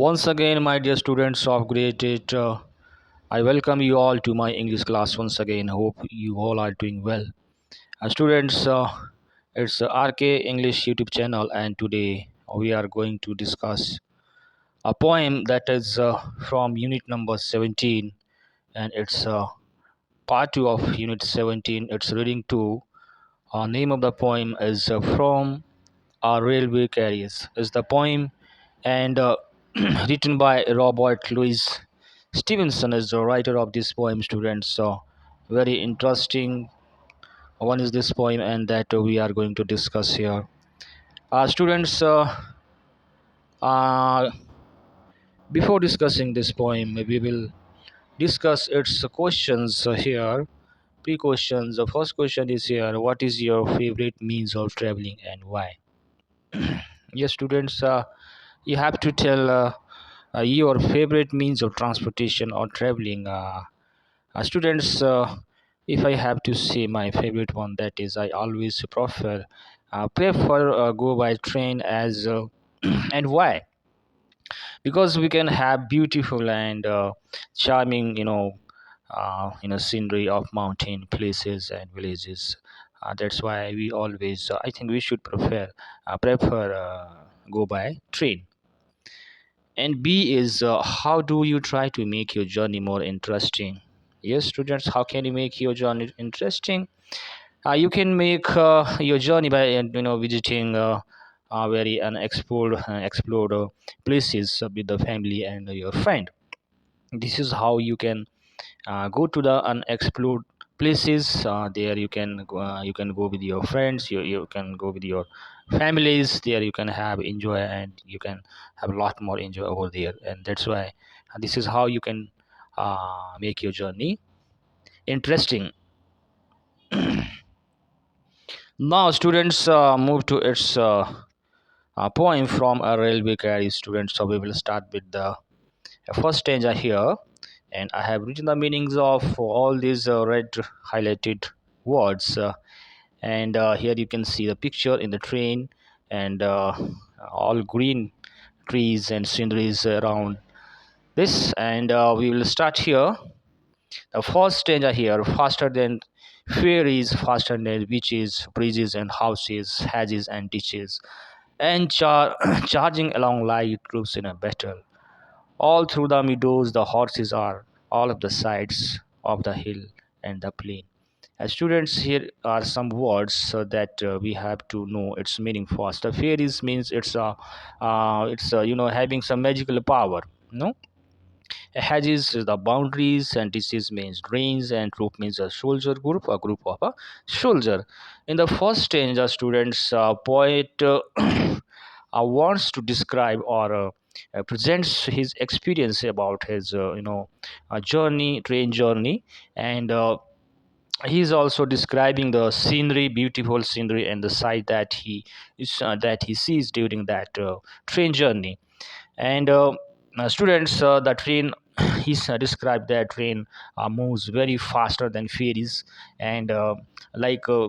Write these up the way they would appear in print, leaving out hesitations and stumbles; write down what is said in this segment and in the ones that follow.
Once again, my dear students of grade 8, I welcome you all to my English class once again. Hope you all are doing well. Students, it's RK English YouTube channel, and today we are going to discuss a poem that is from unit number 17, and it's part 2 of unit 17. It's reading 2. Name of the poem is From a Railway Carriage. Is the poem and written by Robert Louis Stevenson is the writer of this poem, students. So, very interesting one is this poem, and that we are going to discuss here. Students, uh, before discussing this poem, we will discuss its questions here. Pre questions. The first question is here: what is your favorite means of traveling and why? Yes, students, you have to tell your favorite means of transportation or traveling. Students, if I have to say my favorite one, that is, I always prefer go by train as and why? Because we can have beautiful and charming, scenery of mountain places and villages. That's why we always, I think, we should prefer go by train. And B is how do you try to make your journey more interesting? Yes, students, how can you make your journey interesting? You can make your journey by visiting very explored places with the family and your friend. This is how you can go to the unexplored places. There you can go with your friends. You can go with your families. There you can have enjoy, and you can have a lot more enjoy over there. And that's why this is how you can make your journey interesting. Now students, move to its poem from a railway carriage, students. So we will start with the first stanza here, and I have written the meanings of all these red highlighted words. And here you can see the picture in the train, and all green trees and sceneries around this. And we will start here. The first stanza here: faster than ferries, faster than beaches, bridges and houses, hedges and ditches, and charging along like troops in a battle. All through the meadows the horses are, all of the sides of the hill and the plain. As students, here are some words that we have to know its meaning first. The fairies means it's having some magical power. No, hedges is the boundaries, and disease means drains, and troop means a soldier group, a group of a soldier. In the first stage, the students poet wants to describe or presents his experience about his train journey, and he's also describing the scenery, beautiful scenery, and the sight that he sees during that train journey. And students, the train he's described that train moves very faster than ferries, and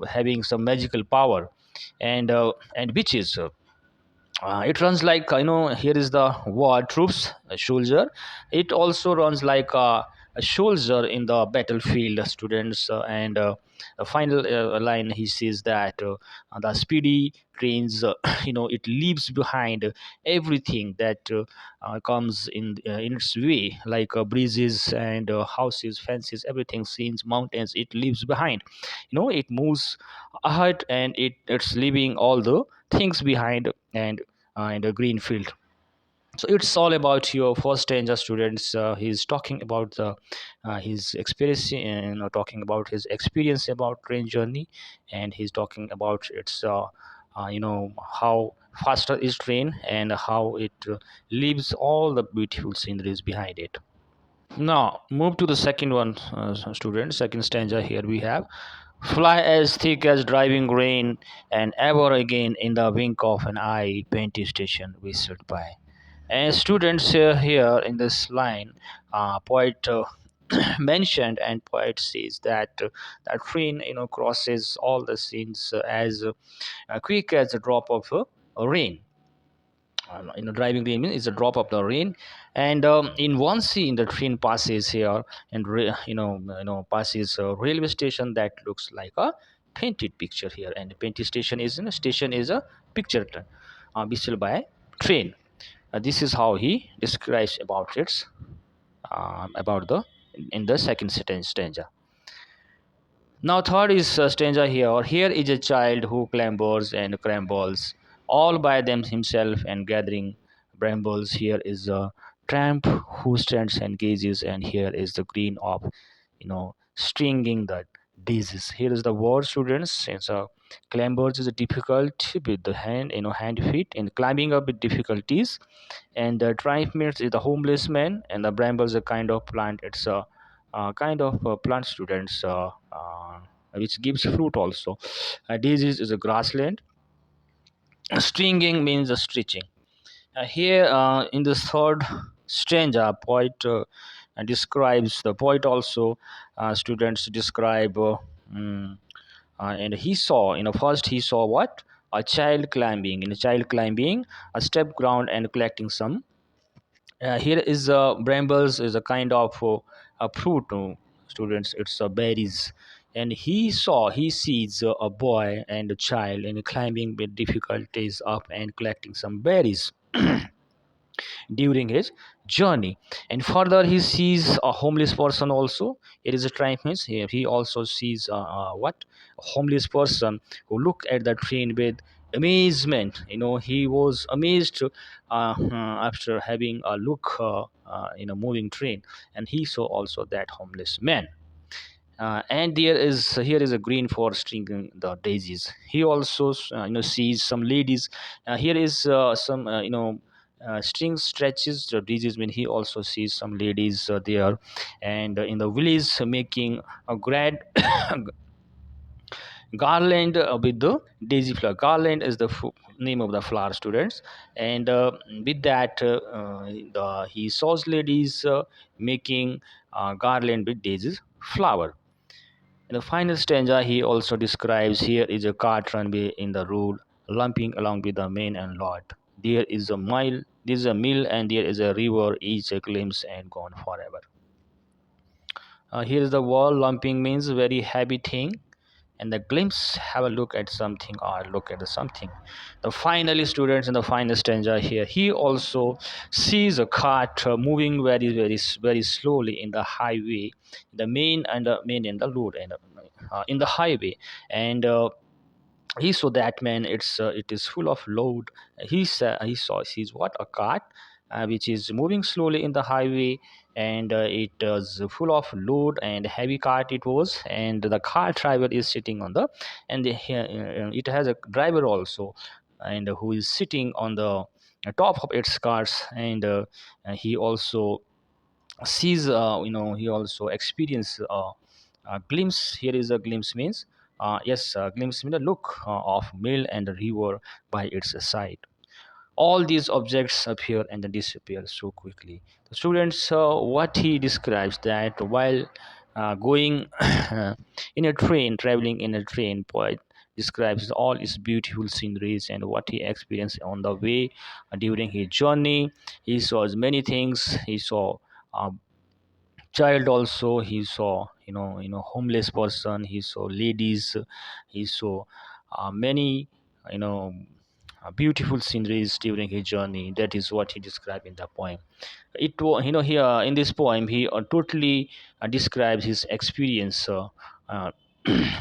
having some magical power, and which is it runs like here is the word troops, a soldier. It also runs like a soldier in the battlefield, students. And the final line, he says that the speedy trains it leaves behind everything that comes in its way, like breezes and houses, fences, everything, scenes, mountains. It leaves behind, it moves ahead, and it's leaving all the things behind, and a green field. So it's all about your first danger, students. He's talking about his experience, talking about his experience about train journey, and he's talking about its how faster is train, and how it leaves all the beautiful sceneries behind it. Now move to the second one, students. Second stanza here we have: fly as thick as driving rain, and ever again in the wink of an eye, Painty Station whistled by. And students, here in this line, poet mentioned, and poet says that that train crosses all the scenes as quick as a drop of rain. driving rain means it's a drop of the rain. And in one scene the train passes here, and passes a railway station that looks like a painted picture here. And the painted station is, station is a picture visible by train. This is how he describes about its about the in the second stanza. Now third is stanza here. Here is a child who clambers and crambles all by them himself and gathering brambles. Here is a tramp who stands and gazes, and here is the green of, stringing the daisies. Here is the word, students. Since clambers is difficult with the hand feet, and climbing up with difficulties. And triumph means is the homeless man, and the bramble is a kind of plant. It's a kind of plant, students, which gives fruit also. Daisies is a grassland. Stringing means a stitching. Here in the third stanza, poet describes the poet also. Students describe. mm, and he saw, first he saw what, a child climbing, in a child climbing a step ground and collecting some. Here is brambles is a kind of a fruit, students. It's berries. And he sees a boy and a child and climbing with difficulties up and collecting some berries during his journey. And further he sees a homeless person also. It is a triumph means here he also sees what, a homeless person who look at the train with amazement. He was amazed after having a look in a moving train. And he saw also that homeless man. And there is here is a green for stringing the daisies. He also sees some ladies. Here is some string stretches the daisies when he also sees some ladies there. And in the village making a grand garland with the daisy flower. Garland is the name of the flower, students. And with that he saws ladies making garland with daisies flower. In the final stanza, he also describes here is a cart runway in the road, lumping along with the main and lot. There is a mill, and there is a river, each a glimpse and gone forever. Here is the word lumping means very heavy thing, and the glimpse have a look at something or look at something. The finally, students, in the final stanza here, he also sees a cart moving very slowly in the highway, the main and the road, and in the highway. And he saw that man, it is full of load. He saw sees what, a cart which is moving slowly in the highway. And it was full of load and heavy cart it was. And the car driver is sitting on the, and it has a driver also, and who is sitting on the top of its cars. And he also sees, he also experience a glimpse. Here is a glimpse means, yes, a glimpse means a look of mill and a river by its side. All these objects appear and then disappear so quickly. The students, what he describes, that while going in a train, traveling in a train, poet describes all his beautiful sceneries and what he experienced on the way during his journey. He saw many things. He saw uh, child also. He saw, homeless person. He saw ladies. He saw many, you know beautiful sceneries during his journey. That is what he described in the poem. It was, here in this poem he totally describes his experience uh,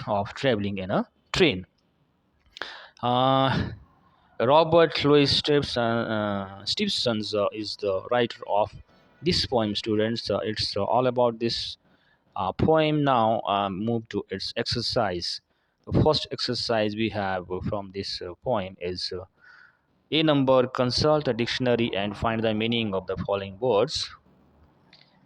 of traveling in a train. uh, Robert Louis Stevenson is the writer of this poem, students. It's all about this poem. Now move to its exercise. The first exercise we have from this poem is a number. Consult a dictionary and find the meaning of the following words.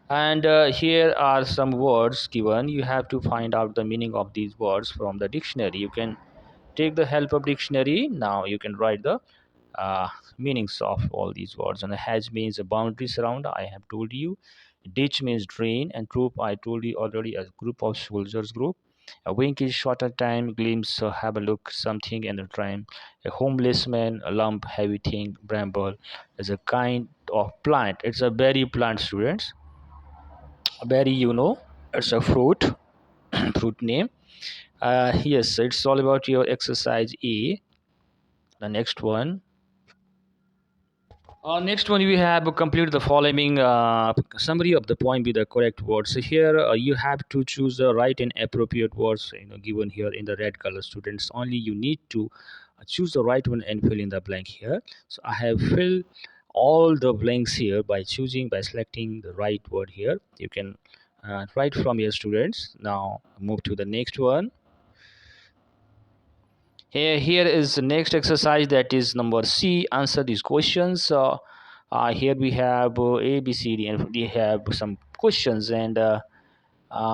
And here are some words given. You have to find out the meaning of these words from the dictionary. You can take the help of dictionary. Now you can write the uh, meanings of all these words. And hedge means a boundary surround, I have told you. Ditch means drain, and troop, I told you already, a group of soldiers group. A wink is shorter time, glimpse, have a look, something in the time. A homeless man, a lump, heavy thing, bramble is a kind of plant. It's a berry plant, students. A berry, it's a fruit, fruit name. Yes, it's all about your exercise E. The next one. Next one, we have completed the following summary of the poem with the correct words. So here, you have to choose the right and appropriate words. Given here in the red color, students. Only you need to choose the right one and fill in the blank here. So I have filled all the blanks here by selecting the right word here. You can write from your students. Now move to the next one. Here is the next exercise, that is number C. Answer these questions. Here we have A, B, C, D, and we have some questions, and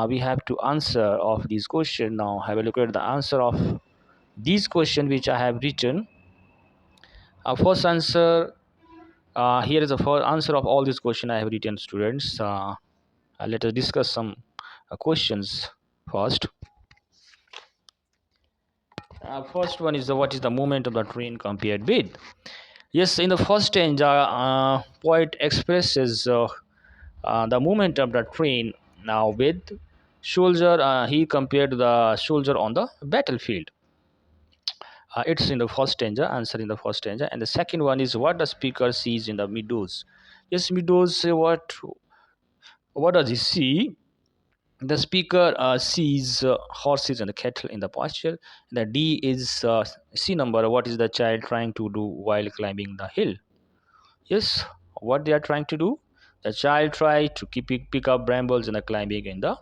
we have to answer of these questions. Now have a look at the answer of these questions which I have written. First answer. Here is the first answer of all these questions I have written, students. Let us discuss some questions first. First one is what is the movement of the train compared with? Yes, in the first stanza, poet expresses the movement of the train now with soldier. He compared the soldier on the battlefield. It's in the first stanza, answer in the first stanza. And the second one is what the speaker sees in the meadows. Yes, meadows, what does he see? The speaker sees horses and cattle in the pasture. The D is C number. What is the child trying to do while climbing the hill? Yes, what they are trying to do? The child tried to pick up brambles and climbing in the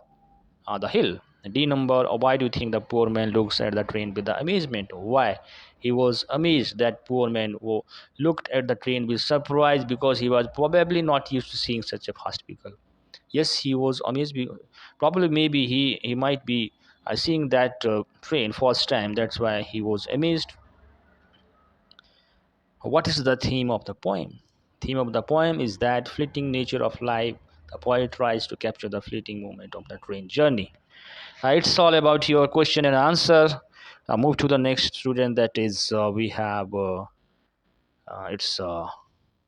hill. D number. Why do you think the poor man looks at the train with the amazement? Why? He was amazed. That poor man who looked at the train with surprise because he was probably not used to seeing such a fast vehicle. Yes, he was amazed. Probably, maybe he might be seeing that train first time. That's why he was amazed. What is the theme of the poem? Theme of the poem is that fleeting nature of life. The poet tries to capture the fleeting moment of the train journey. It's all about your question and answer. Move to the next student. That is, we have it's a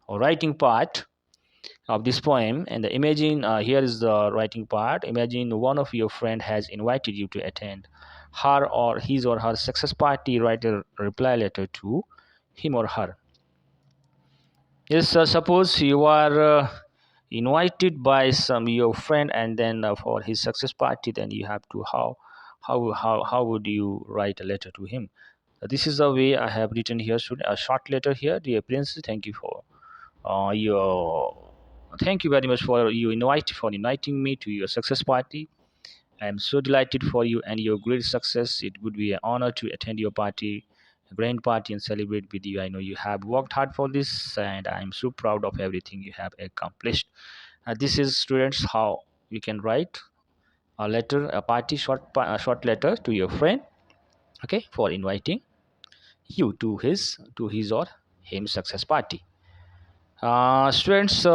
writing part of this poem. And the imagine, here is the writing part. Imagine one of your friend has invited you to attend her or his or her success party. Write a reply letter to him or her. Yes, suppose you are invited by some your friend, and then for his success party, then you have to how would you write a letter to him? This is the way I have written here. A short letter here. Dear Prince, thank you for your thank you very much for inviting me to your success party. I am so delighted for you and your great success. It would be an honor to attend your party, a grand party, and celebrate with you. I know you have worked hard for this, and I am so proud of everything you have accomplished. This is, students, how you can write a letter, a party a short letter to your friend, okay, for inviting you to his or him success party. Students,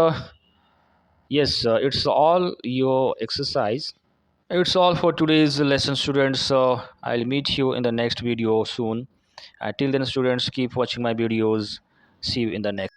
yes, it's all your exercise. It's all for today's lesson, students. So I'll meet you in the next video soon. Till then, students, keep watching my videos. See you in the next.